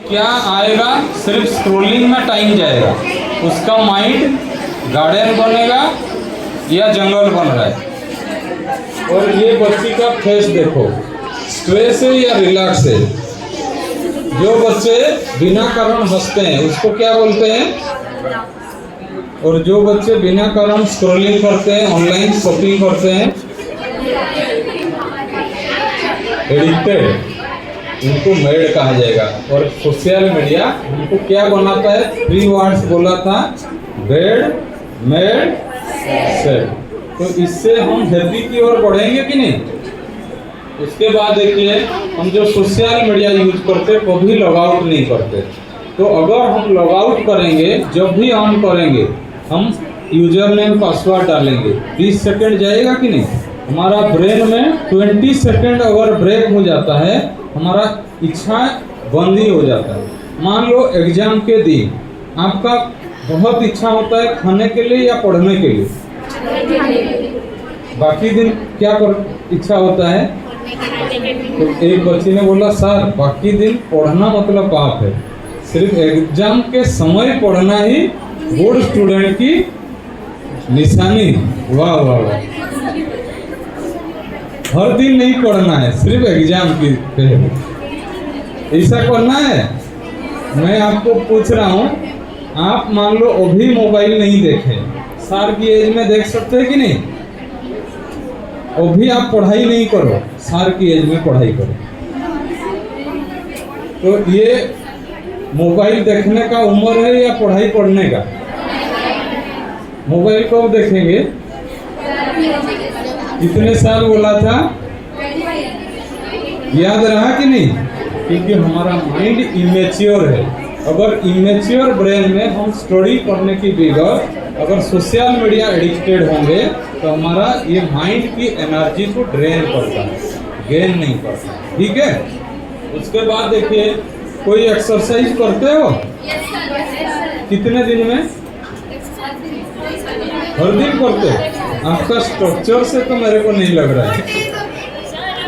क्या आएगा, सिर्फ स्क्रोलिंग में टाइम जाएगा। उसका माइंड गार्डन बनेगा या जंगल बन रहा है। और ये बच्ची का फेस देखो, स्ट्रेस है या रिलैक्स है। जो बच्चे बिना कारण हंसते हैं उसको क्या बोलते हैं, और जो बच्चे बिना कारण स्क्रॉलिंग करते हैं, ऑनलाइन शॉपिंग करते हैं, एडिक्टेड, उनको मेड कहा जाएगा। और सोशल मीडिया उनको क्या बनाता है, 3 वर्ड्स बोला था, बेड, मेड, सेड। तो इससे हम हैप्पी की ओर बढ़ेंगे कि नहीं। उसके बाद देखिए, हम जो सोशल मीडिया यूज करते हैं कभी लॉग आउट नहीं करते। तो अगर हम लॉग आउट करेंगे, जब भी ऑन करेंगे हम यूजर नेम पासवर्ड डालेंगे, 20 सेकंड जाएगा कि नहीं। हमारा ब्रेन में 20 सेकंड अगर ब्रेक हो जाता है, हमारा इच्छा बंद ही हो जाता है। मान लो एग्जाम के दिन आपका बहुत इच्छा होता है खाने के लिए या पढ़ने के लिए, बाकी दिन क्या इच्छा होता है। तो एक बच्ची ने बोला, सर बाकी दिन पढ़ना मतलब पाप है, सिर्फ एग्जाम के समय पढ़ना ही गुड स्टूडेंट की निशानी। वाह वाह वाह, हर दिन नहीं पढ़ना है, सिर्फ एग्जाम की पहले ऐसा करना है। मैं आपको पूछ रहा हूँ, आप मान लो अभी मोबाइल नहीं देखे, सार की एज में देख सकते हैं कि नहीं। अभी आप पढ़ाई नहीं करो, सार की एज में पढ़ाई करो। तो ये मोबाइल देखने का उम्र है या पढ़ाई पढ़ने का। मोबाइल कब देखेंगे, कितने साल बोला था, याद रहा कि नहीं। क्योंकि हमारा माइंड इमेच्योर है। अगर इमेच्योर ब्रेन में हम स्टडी करने की बगैर अगर सोशल मीडिया एडिक्टेड होंगे तो हमारा ये माइंड की एनर्जी को ड्रेन करता है, गेन नहीं करता। ठीक है। उसके बाद देखिए, कोई एक्सरसाइज करते हो कितने दिन में, हर दिन करते हो। आपका स्ट्रक्चर से तो मेरे को नहीं लग रहा है।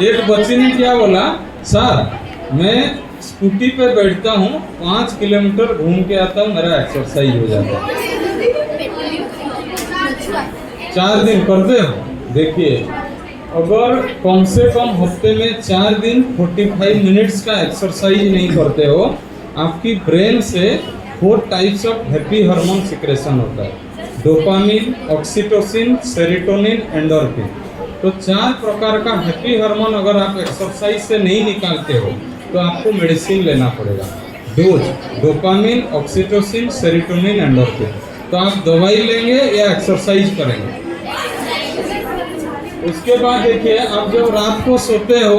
एक बच्ची ने क्या बोला, सर मैं स्कूटी पे बैठता हूँ, 5 किलोमीटर घूम के आता हूँ, मेरा एक्सरसाइज हो जाता है। 4 दिन करते हो। देखिए, अगर कम से कम हफ्ते में 4 दिन 45 मिनट्स का एक्सरसाइज नहीं करते हो, आपकी ब्रेन से 4 types of happy hormone secretion होता है, डोपामिन, ऑक्सीटोसिन, सेरोटोनिन, एंडोर्फिन। तो 4 प्रकार का हैप्पी हार्मोन अगर आप एक्सरसाइज से नहीं निकालते हो तो आपको मेडिसिन लेना पड़ेगा। Dose, dopamine, oxytocin, serotonin, endorphin. तो आप दवाई लेंगे या एक्सरसाइज करेंगे। उसके बाद देखिए, आप जब रात को सोते हो,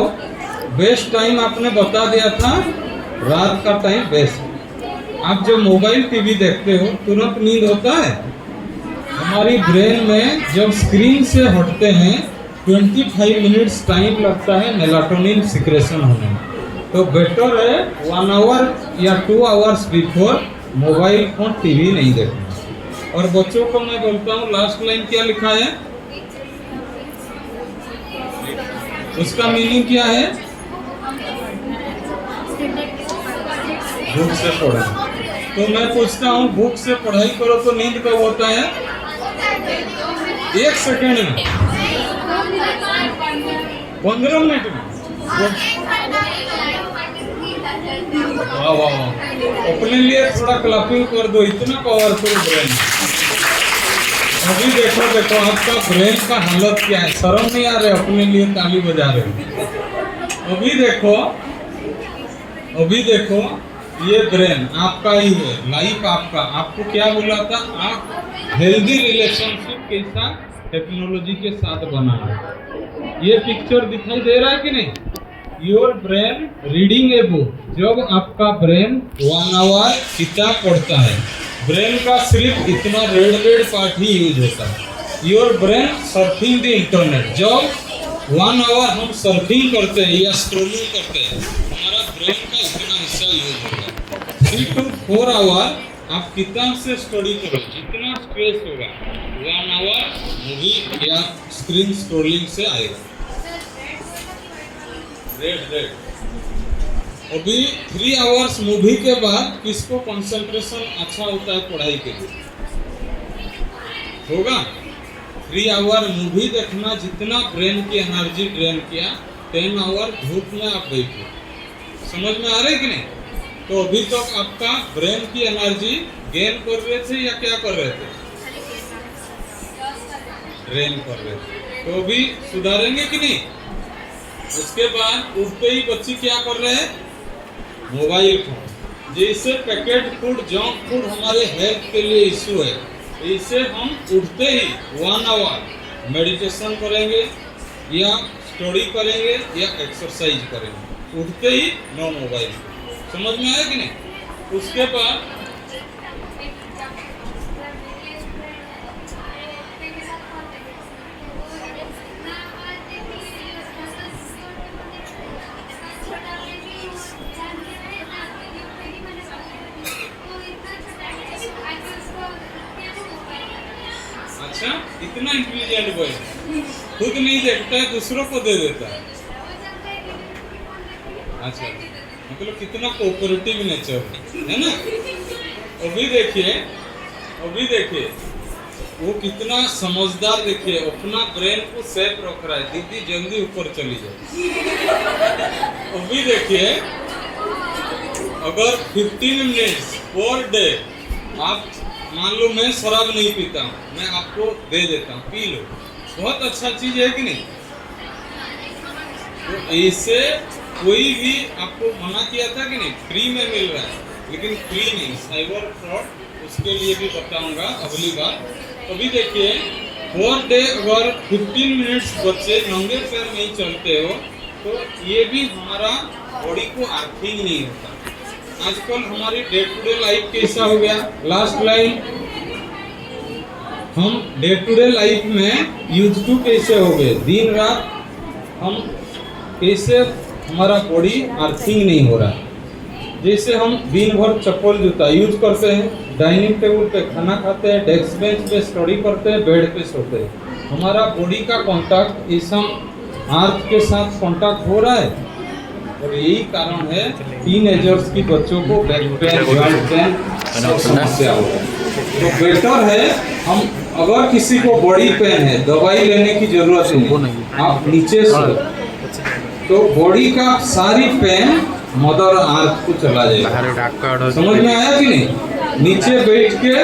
बेस्ट टाइम आपने बता दिया था, रात का टाइम बेस्ट। आप जब मोबाइल टीवी देखते हो तुरंत नींद होता है। हमारी ब्रेन में जब स्क्रीन से हटते हैं 25 मिनट्स टाइम लगता है मेलाटोनिन सिक्रेशन होने में। तो बेटर है 1 आवर या 2 hours before mobile phone TV नहीं देखना। और बच्चों को मैं बोलता हूँ, लास्ट लाइन क्या लिखा है, उसका मीनिंग क्या है, बुक से पढ़ो। तो मैं पूछता हूँ, बुक से पढ़ाई करो तो नींद कब होता है, 1 सेकेंड में, 15 मिनट में। वाह वाह, अपने लिए थोड़ा क्लैपिंग कर दो, इतना पावरफुल ब्रेन। अभी देखो देखो आपका ब्रेन का हालत क्या है, शर्म नहीं आ रहे, अपने लिए ताली बजा रहे हो। अभी देखो ये ब्रेन आपका ही है, लाइफ आपका। आपको क्या बोला था, आप हेल्दी रिलेशनशिप के साथ टेक्नोलॉजी के साथ बना है। ये पिक्चर दिखाई दे रहा है कि नहीं, your brain reading a book. जब आपका ब्रेन 1 आवर किताब पढ़ता है, ब्रेन का सिर्फ इतना रेड पार्ट ही यूज होता है। Your brain surfing the internet. जब 1 आवर हम सर्फिंग करते हैं या स्क्रॉलिंग करते हैं, हमारा ब्रेन का इतना हिस्सा यूज होता है। 3 to 4 आवर आप किताब से स्टडी करो, जितना स्ट्रेस होगा 1 आवर मूवी या स्क्रीन स्क्रॉलिंग से आएगा। रेड अभी 3 आवर्स मूवी के बाद किसको कंसंट्रेशन अच्छा होता है पढ़ाई के लिए? होगा 3 आवर मूवी देखना, जितना ब्रेन की एनर्जी ड्रेन किया, 10 आवर धूप में आप बैठे। समझ में आ रहा है कि नहीं? तो अभी तक आपका ब्रेन की एनर्जी गेन कर रहे थे या क्या कर रहे थे? ड्रेन कर रहे थे। तो अभी सुधारेंगे कि नहीं? उसके बाद उठते ही बच्चे क्या कर रहे हैं? Mobile phone. जैसे पैकेट फूड, जंक फूड हमारे हेल्थ के लिए इश्यू है, इसे हम उठते ही 1 आवर मेडिटेशन करेंगे या स्टडी करेंगे या एक्सरसाइज करेंगे। उठते ही नो मोबाइल। समझ में आया कि नहीं? उसके बाद अच्छा, इतना इंटेलिजेंट बॉय, खुद नहीं देखता है, दूसरों को दे देता है। अच्छा, मतलब कितना कोऑपरेटिव नेचर है ना? अभी देखिए वो कितना समझदार, देखिए अपना ब्रेन को सेफ रख रहा है। दीदी जल्दी ऊपर चली जाए। अभी देखिए, अगर 15 मिनट्स पर डे आप, मान लो मैं शराब नहीं पीता हूँ, मैं आपको दे देता हूँ, पी लो, बहुत अच्छा चीज है कि नहीं? तो ऐसे कोई भी आपको मना किया था कि नहीं? फ्री में मिल रहा है, लेकिन फ्री नहीं, साइबर फ्रॉड, उसके लिए भी बताऊंगा अगली बार। अभी देखिए, पर डे अगर 15 मिनट्स बच्चे नंगे पैर नहीं चलते हो तो ये भी हमारा बॉडी को अर्थिंग नहीं होता। आजकल हमारी डे टू डे लाइफ कैसा हो गया? लास्ट लाइन, हम डे टू डे लाइफ में यूज टू कैसे हो गए? दिन रात हम कैसे, हमारा बॉडी अर्थिंग नहीं हो रहा। जैसे हम दिन भर चप्पल जूता यूज करते हैं, डाइनिंग टेबल पे खाना खाते हैं, डेस्क बेंच पे स्टडी करते हैं, बेड पे सोते हैं, हमारा बॉडी का कांटेक्ट इस अर्थ के साथ कांटेक्ट हो रहा है। और यही कारण है टीनेजर्स की बच्चों को बैक पेन, जॉइंट पेन समस्या हो रहा है। तो बेटर है, हम अगर किसी को बॉडी पेन है, दवाई लेने की जरूरत नहीं, आप नीचे सो, तो बॉडी का सारी पेन मदर अर्थ को चला जाएगा। समझ में आया कि नहीं? नीचे बैठ के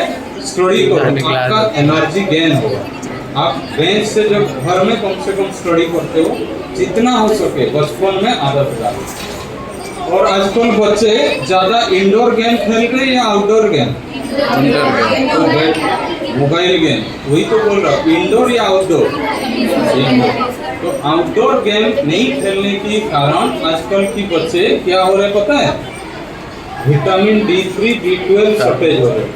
स्टडी करो, आपका एनर्जी गेन होगा। आप बेंच से जब घर में कम से कम स्टडी करते हो, जितना हो सके बचपन में आदत डालो। और आजकल बच्चे ज्यादा इंडोर गेम खेल रहे या आउटडोर गेम? मोबाइल गेम, वही तो बोल रहा हूँ, इंडोर या आउटडोर? तो आउटडोर गेम नहीं खेलने के कारण आजकल की बच्चे क्या हो रहे पता है? विटामिन D3, B12 शॉर्टेज हो रहे।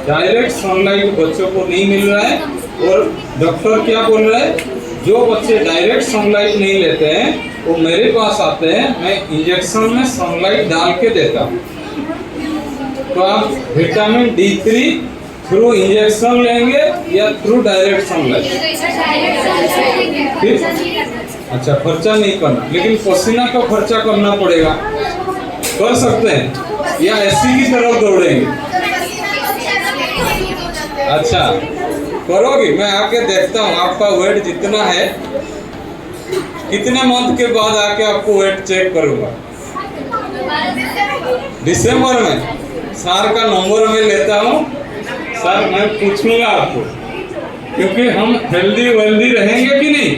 डायरेक्ट सनलाइट बच्चों को नहीं मिल रहा है। और डॉक्टर क्या बोल रहा है? जो बच्चे डायरेक्ट सनलाइट नहीं लेते हैं वो मेरे पास आते हैं, मैं इंजेक्शन में सनलाइट डाल के देता हूँ। तो आप विटामिन D3 थ्रू इंजेक्शन लेंगे या थ्रू डायरेक्ट सनलाइट? अच्छा, खर्चा नहीं करना, लेकिन पसीना का खर्चा करना पड़ेगा। कर सकते हैं या एसी की तरफ दौड़ेंगे? अच्छा, करोगे? मैं आके देखता हूँ आपका वेट जितना है, कितने मंथ के बाद आके आपको वेट चेक करूंगा। दिसंबर में सर का नंबर मैं लेता हूँ, सर मैं पूछूंगा आपको, क्योंकि हम हेल्दी वेल्दी रहेंगे कि नहीं?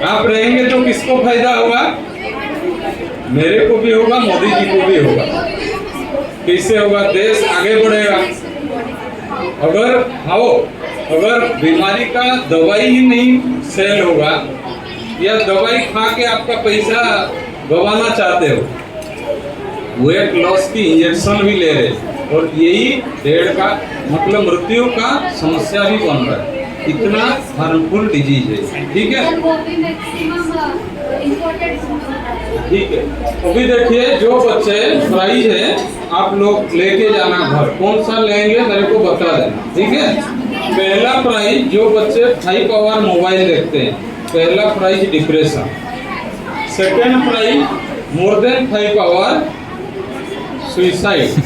आप रहेंगे तो किसको फायदा होगा? मेरे को भी होगा, मोदी जी को भी होगा। कैसे होगा? देश आगे बढ़ेगा। अगर बीमारी का दवाई ही नहीं सेल होगा, या दवाई खा के आपका पैसा गंवाना चाहते हो, वेट लॉस की इंजेक्शन भी ले रहे, और यही डेढ़ का मतलब मृत्यु का समस्या भी बन रहा है। इतना हार्मफुल डिजीज है। ठीक है, ठीक है। अभी देखिए, जो बच्चे प्राइज है आप लोग लेके जाना घर, कौन सा लेंगे मेरे को बता देना। ठीक है, पहला प्राइज जो बच्चे 5 आवर मोबाइल देखते हैं, पहला prize depression. Second prize more than 5 hour suicide.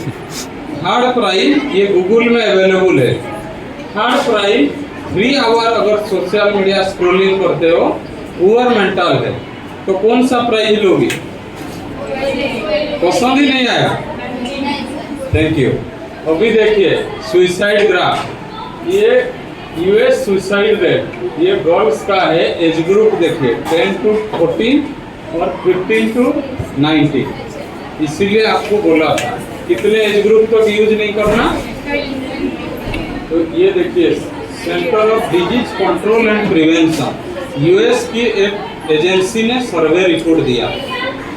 Third prize ये गूगल में अवेलेबल है। थर्ड प्राइज 3 आवर अगर सोशल मीडिया स्क्रॉलिंग करते हो पुअर मेंटल है। तो कौन सा प्राइज लोगी? पसंद ही नहीं आया? Thank you. अभी देखिए सुइसाइड ग्राफ, ये यूएस सुइसाइड रेट, ये गर्ल्स का है। एज ग्रुप देखिए 10 to 14 और 15 to 19। इसीलिए आपको बोला था कितने एज ग्रुप तक यूज नहीं करना। तो ये देखिए centre of disease control and prevention, US की एक एजेंसी ने सर्वे रिपोर्ट दिया।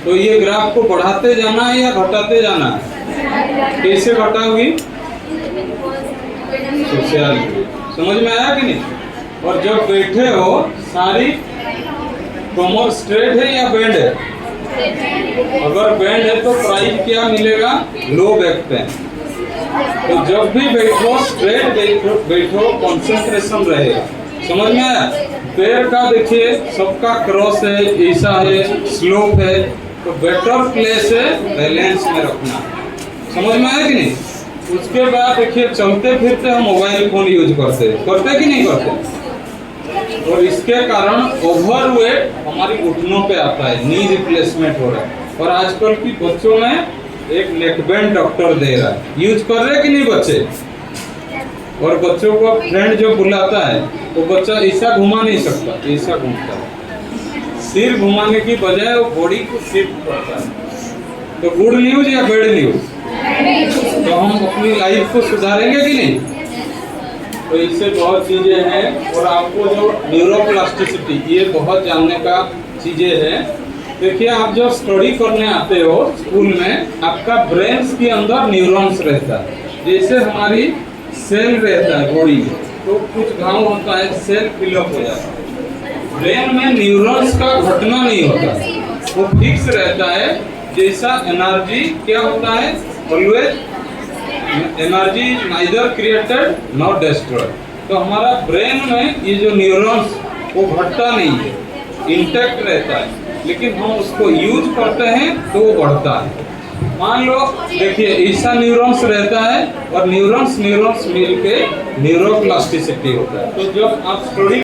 तो ये ग्राफ को बढ़ाते जाना है या घटाते जाना है? कैसे घटाओगी? सोशल, समझ में आया कि नहीं? और जब बैठे हो सारी कमर स्ट्रेट है या बेंड है? अगर बेंड है तो प्राइस क्या मिलेगा? Low back pain. तो जब भी बैठो स्ट्रेट बैठो, कंसंट्रेशन रहेगा। समझ में आया? पैर का देखिए सबका क्रॉस है, ऐसा है, स्लोप है, तो बेटर प्लेस है बैलेंस में रखना। समझ में आया कि नहीं? उसके बाद देखिए चलते फिरते हम मोबाइल फोन यूज करते कि नहीं करते? और इसके कारण ओवरवेट हमारी घुटनों पे आता है, नी रिप्लेसमेंट हो रहा है। और आजकल की बच्चों में एक नेकबैंड डॉक्टर दे रहा है, यूज कर रहे कि नहीं बच्चे? और बच्चों को फ्रेंड जो बुलाता है वो बच्चा ऐसा घुमा नहीं सकता, ऐसा घूमता है। सिर घुमाने की बजाय वो बॉडी को शिफ्ट करता है। तो गुड न्यूज या बैड न्यूज? तो हम अपनी लाइफ को सुधारेंगे कि नहीं? तो इससे बहुत चीजें हैं। और आपको जो न्यूरोप्लास्टिसिटी, ये बहुत जानने का चीजें हैं। देखिए आप जब स्टडी करने आते हो स्कूल में, आपका ब्रेन के अंदर न्यूरॉन्स रहता है। जैसे हमारी सेल रहता है बॉडी में, तो कुछ घाव होता है, सेल फिलअप हो जाता है। ब्रेन में न्यूरॉन्स का घटना नहीं होता, वो फिक्स रहता है। जैसा एनर्जी क्या होता है? Always energy neither created not destroyed. तो हमारा ब्रेन में ये जो न्यूरॉन्स वो घटता नहीं है, इंटैक्ट रहता है। लेकिन हम उसको यूज करते हैं तो वो बढ़ता है। मान लो देखिए ऐसा न्यूरॉन्स रहता है और न्यूरॉन्स मिलके न्यूरोप्लास्टिसिटी होता है। तो जब आप स्टडी